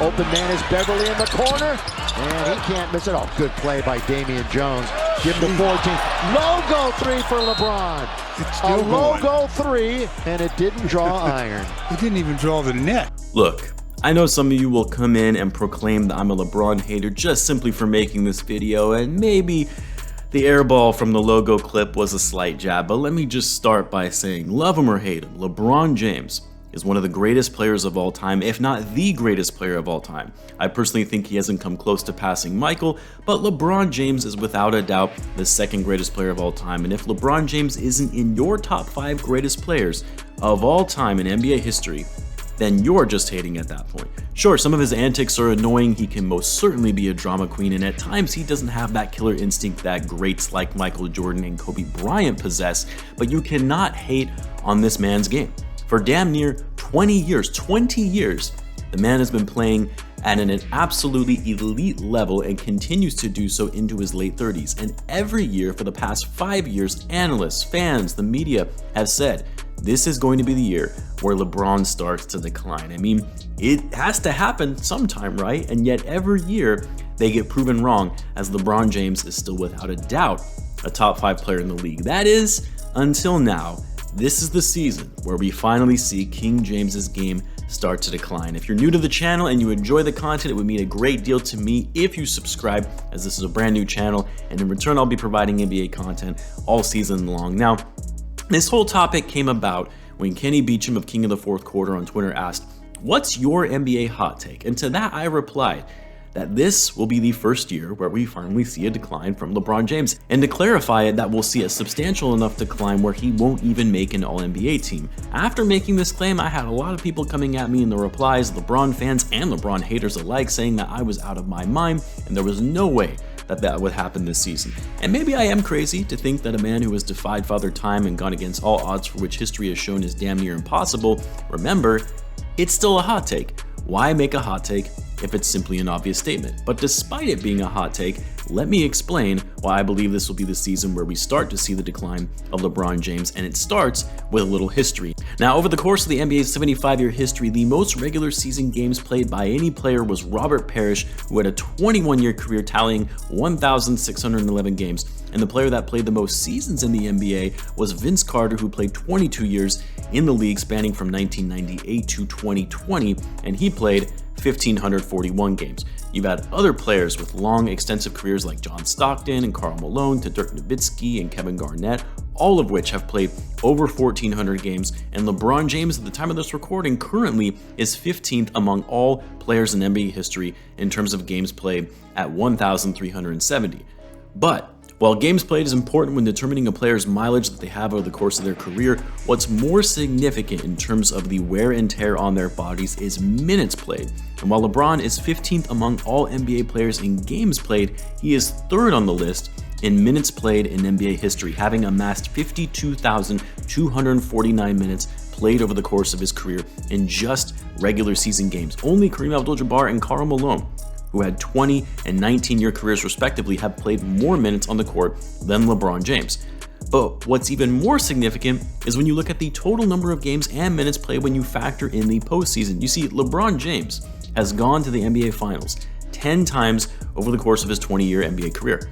Open man is Beverly in the corner, and he can't miss it. Oh, good play by Damian Jones. Give him the 14. Logo three for LeBron. A logo three, and it didn't draw iron. It didn't even draw the net. Look, I know some of you will come in and proclaim that I'm a LeBron hater just simply for making this video, and maybe the air ball from the logo clip was a slight jab, but let me just start by saying, love him or hate him, LeBron James is one of the greatest players of all time, if not the greatest player of all time. I personally think he hasn't come close to passing Michael, but LeBron James is without a doubt the second greatest player of all time, and if LeBron James isn't in your top 5 greatest players of all time in NBA history, then you're just hating at that point. Sure, some of his antics are annoying, he can most certainly be a drama queen, and at times he doesn't have that killer instinct that greats like Michael Jordan and Kobe Bryant possess, but you cannot hate on this man's game. For damn near 20 years, the man has been playing at an absolutely elite level and continues to do so into his late 30s. And every year for the past 5 years, analysts, fans, the media have said, this is going to be the year where LeBron starts to decline. I mean, it has to happen sometime, right? And yet every year they get proven wrong, as LeBron James is still without a doubt a top 5 player in the league. That is, until now. This is the season where we finally see King James's game start to decline. If you're new to the channel and you enjoy the content, it would mean a great deal to me if you subscribe, as this is a brand new channel, and in return I'll be providing NBA content all season long. Now, this whole topic came about when Kenny Beecham of King of the Fourth Quarter on Twitter asked, "What's your NBA hot take?" And to that I replied that this will be the first year where we finally see a decline from LeBron James. And to clarify it, that we'll see a substantial enough decline where he won't even make an All-NBA team. After making this claim, I had a lot of people coming at me in the replies, LeBron fans and LeBron haters alike, saying that I was out of my mind and there was no way that would happen this season. And maybe I am crazy to think that a man who has defied Father Time and gone against all odds for which history has shown is damn near impossible. Remember, it's still a hot take. Why make a hot take if it's simply an obvious statement? But despite it being a hot take, let me explain why I believe this will be the season where we start to see the decline of LeBron James, and it starts with a little history. Now, over the course of the NBA's 75-year history, the most regular season games played by any player was Robert Parrish, who had a 21-year career tallying 1,611 games. And the player that played the most seasons in the NBA was Vince Carter, who played 22 years in the league spanning from 1998 to 2020, and he played 1,541 games. You've had other players with long, extensive careers like John Stockton and Karl Malone to Dirk Nowitzki and Kevin Garnett, all of which have played over 1,400 games, and LeBron James at the time of this recording currently is 15th among all players in NBA history in terms of games played at 1,370. But while games played is important when determining a player's mileage that they have over the course of their career, what's more significant in terms of the wear and tear on their bodies is minutes played. And while LeBron is 15th among all NBA players in games played, he is 3rd on the list in minutes played in NBA history, having amassed 52,249 minutes played over the course of his career in just regular season games. Only Kareem Abdul-Jabbar and Karl Malone, who had 20 and 19-year careers respectively, have played more minutes on the court than LeBron James. But what's even more significant is when you look at the total number of games and minutes played when you factor in the postseason. You see, LeBron James has gone to the NBA Finals 10 times over the course of his 20-year NBA career.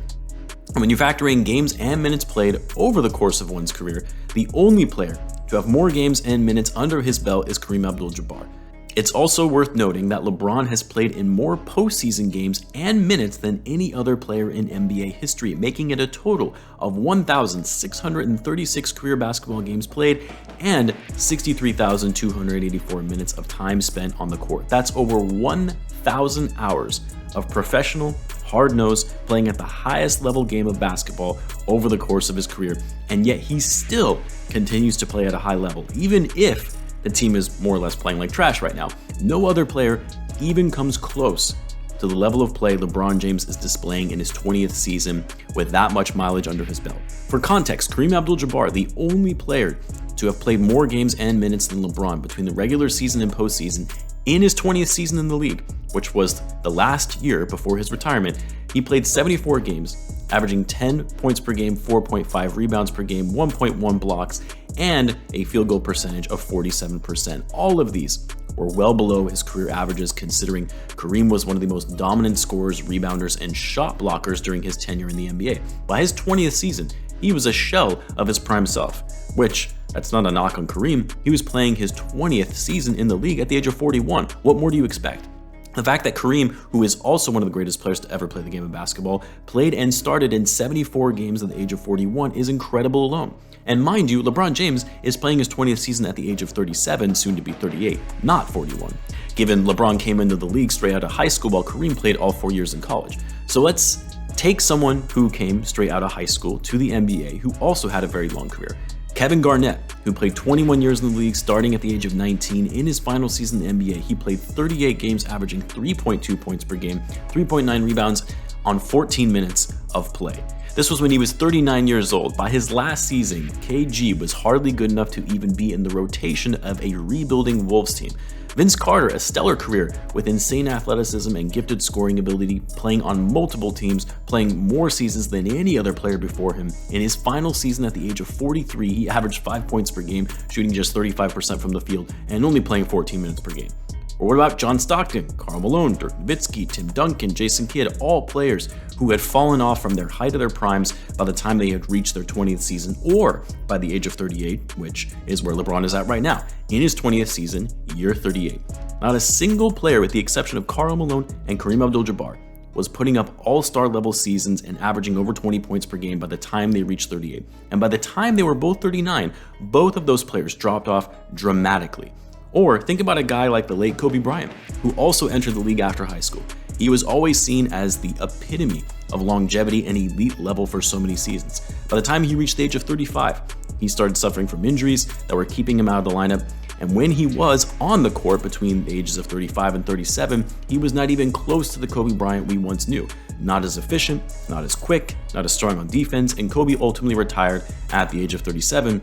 And when you factor in games and minutes played over the course of one's career, the only player to have more games and minutes under his belt is Kareem Abdul-Jabbar. It's also worth noting that LeBron has played in more postseason games and minutes than any other player in NBA history, making it a total of 1,636 career basketball games played and 63,284 minutes of time spent on the court. That's over 1,000 hours of professional, hard-nosed, playing at the highest level game of basketball over the course of his career, and yet he still continues to play at a high level, even if the team is more or less playing like trash right now. No other player even comes close to the level of play LeBron James is displaying in his 20th season with that much mileage under his belt. For context, Kareem Abdul-Jabbar, the only player to have played more games and minutes than LeBron between the regular season and postseason in his 20th season in the league, which was the last year before his retirement, he played 74 games, averaging 10 points per game, 4.5 rebounds per game, 1.1 blocks, and a field goal percentage of 47%. All of these were well below his career averages, considering Kareem was one of the most dominant scorers, rebounders, and shot blockers during his tenure in the NBA. By his 20th season, he was a shell of his prime self, which, that's not a knock on Kareem. He was playing his 20th season in the league at the age of 41. What more do you expect? The fact that Kareem, who is also one of the greatest players to ever play the game of basketball, played and started in 74 games at the age of 41 is incredible alone. And mind you, LeBron James is playing his 20th season at the age of 37, soon to be 38, not 41. Given LeBron came into the league straight out of high school while Kareem played all 4 years in college. So let's take someone who came straight out of high school to the NBA who also had a very long career. Kevin Garnett, who played 21 years in the league starting at the age of 19. In his final season in the NBA, he played 38 games, averaging 3.2 points per game, 3.9 rebounds on 14 minutes of play. This was when he was 39 years old. By his last season, KG was hardly good enough to even be in the rotation of a rebuilding Wolves team. Vince Carter, a stellar career with insane athleticism and gifted scoring ability, playing on multiple teams, playing more seasons than any other player before him. In his final season at the age of 43, he averaged 5 points per game, shooting just 35% from the field and only playing 14 minutes per game. Or what about John Stockton, Karl Malone, Dirk Nowitzki, Tim Duncan, Jason Kidd, all players who had fallen off from their height of their primes by the time they had reached their 20th season, or by the age of 38, which is where LeBron is at right now, in his 20th season, year 38. Not a single player, with the exception of Karl Malone and Kareem Abdul-Jabbar, was putting up all-star level seasons and averaging over 20 points per game by the time they reached 38. And by the time they were both 39, both of those players dropped off dramatically. Or think about a guy like the late Kobe Bryant, who also entered the league after high school. He was always seen as the epitome of longevity and elite level for so many seasons. By the time he reached the age of 35, he started suffering from injuries that were keeping him out of the lineup. And when he was on the court between the ages of 35 and 37, he was not even close to the Kobe Bryant we once knew. Not as efficient, not as quick, not as strong on defense, and Kobe ultimately retired at the age of 37,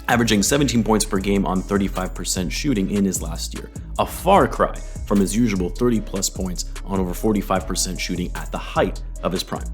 averaging 17 points per game on 35% shooting in his last year. A far cry from his usual 30-plus points on over 45% shooting at the height of his prime.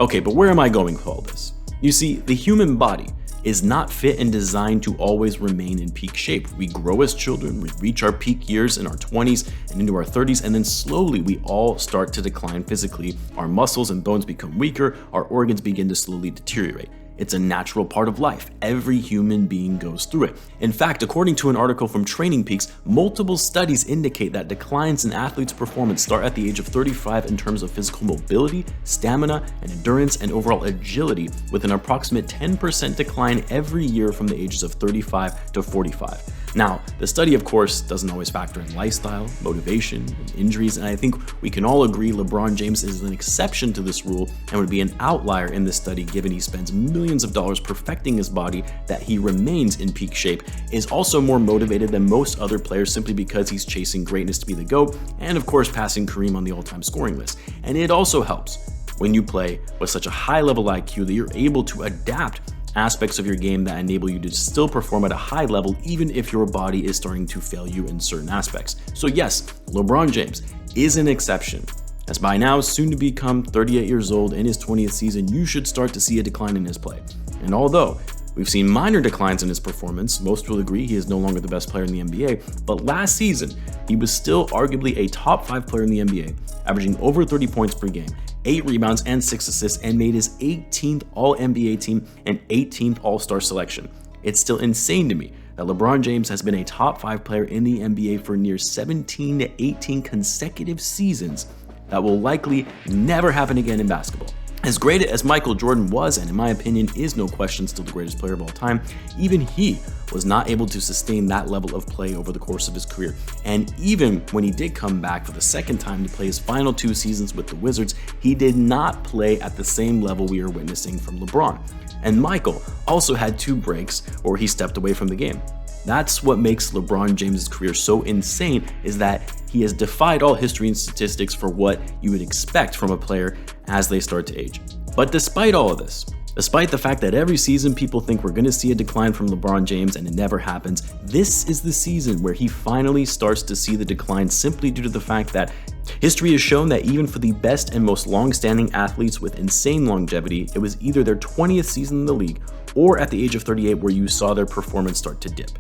Okay, but where am I going with all this? You see, the human body is not fit and designed to always remain in peak shape. We grow as children, we reach our peak years in our 20s and into our 30s, and then slowly we all start to decline physically. Our muscles and bones become weaker, our organs begin to slowly deteriorate. It's a natural part of life. Every human being goes through it. In fact, according to an article from Training Peaks, multiple studies indicate that declines in athletes' performance start at the age of 35 in terms of physical mobility, stamina, and endurance, and overall agility, with an approximate 10% decline every year from the ages of 35 to 45. Now, the study, of course, doesn't always factor in lifestyle, motivation, and injuries, and I think we can all agree LeBron James is an exception to this rule and would be an outlier in this study, given he spends millions of dollars perfecting his body, that he remains in peak shape, is also more motivated than most other players simply because he's chasing greatness to be the GOAT, and of course passing Kareem on the all-time scoring list. And it also helps when you play with such a high level IQ that you're able to adapt aspects of your game that enable you to still perform at a high level even if your body is starting to fail you in certain aspects. So yes, LeBron James is an exception, as by now, soon to become 38 years old in his 20th season, you should start to see a decline in his play. And although we've seen minor declines in his performance, most will agree he is no longer the best player in the NBA, but last season, he was still arguably a top 5 player in the NBA, averaging over 30 points per game, 8 rebounds and 6 assists, and made his 18th All-NBA team and 18th All-Star selection. It's still insane to me that LeBron James has been a top 5 player in the NBA for near 17 to 18 consecutive seasons. That will likely never happen again in basketball. As great as Michael Jordan was, and in my opinion is no question still the greatest player of all time, even he was not able to sustain that level of play over the course of his career. And even when he did come back for the second time to play his final 2 seasons with the Wizards, he did not play at the same level we are witnessing from LeBron. And Michael also had 2 breaks where he stepped away from the game. That's what makes LeBron James' career so insane, is that he has defied all history and statistics for what you would expect from a player as they start to age. But despite all of this, despite the fact that every season people think we're going to see a decline from LeBron James and it never happens, this is the season where he finally starts to see the decline, simply due to the fact that history has shown that even for the best and most long-standing athletes with insane longevity, it was either their 20th season in the league or at the age of 38 where you saw their performance start to dip.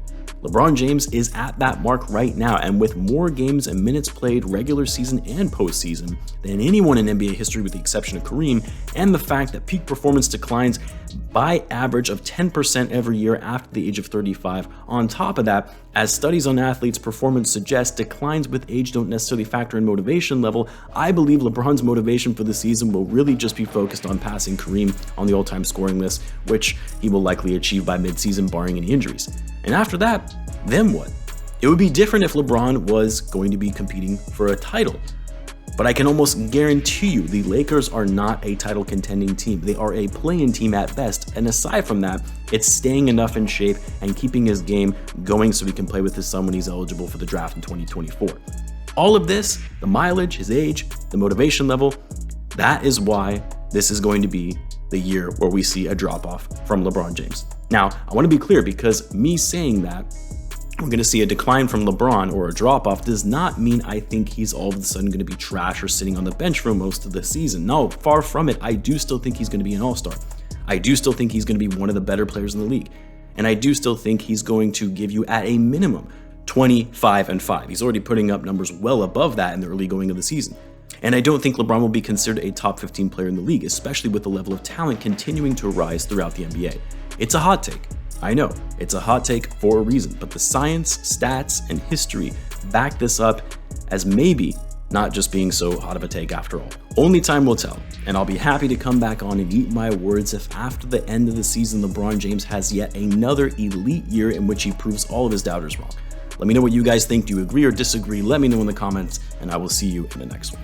LeBron James is at that mark right now, and with more games and minutes played regular season and postseason than anyone in NBA history with the exception of Kareem, and the fact that peak performance declines by average of 10% every year after the age of 35. On top of that, as studies on athletes' performance suggest, declines with age don't necessarily factor in motivation level. I believe LeBron's motivation for the season will really just be focused on passing Kareem on the all-time scoring list, which he will likely achieve by midseason barring any injuries. And after that, then what? It would be different if LeBron was going to be competing for a title. But I can almost guarantee you the Lakers are not a title contending team. They are a play-in team at best. And aside from that, it's staying enough in shape and keeping his game going so he can play with his son when he's eligible for the draft in 2024. All of this, the mileage, his age, the motivation level, that is why this is going to be the year where we see a drop-off from LeBron James. Now, I want to be clear, because me saying that we're going to see a decline from LeBron or a drop-off does not mean I think he's all of a sudden going to be trash or sitting on the bench for most of the season. No, far from it. I do still think he's going to be an all-star. I do still think he's going to be one of the better players in the league. And I do still think he's going to give you, at a minimum, 25-5. He's already putting up numbers well above that in the early going of the season. And I don't think LeBron will be considered a top 15 player in the league, especially with the level of talent continuing to rise throughout the NBA. It's a hot take. I know, it's a hot take for a reason, but the science, stats, and history back this up as maybe not just being so hot of a take after all. Only time will tell, and I'll be happy to come back on and eat my words if after the end of the season LeBron James has yet another elite year in which he proves all of his doubters wrong. Let me know what you guys think. Do you agree or disagree? Let me know in the comments, and I will see you in the next one.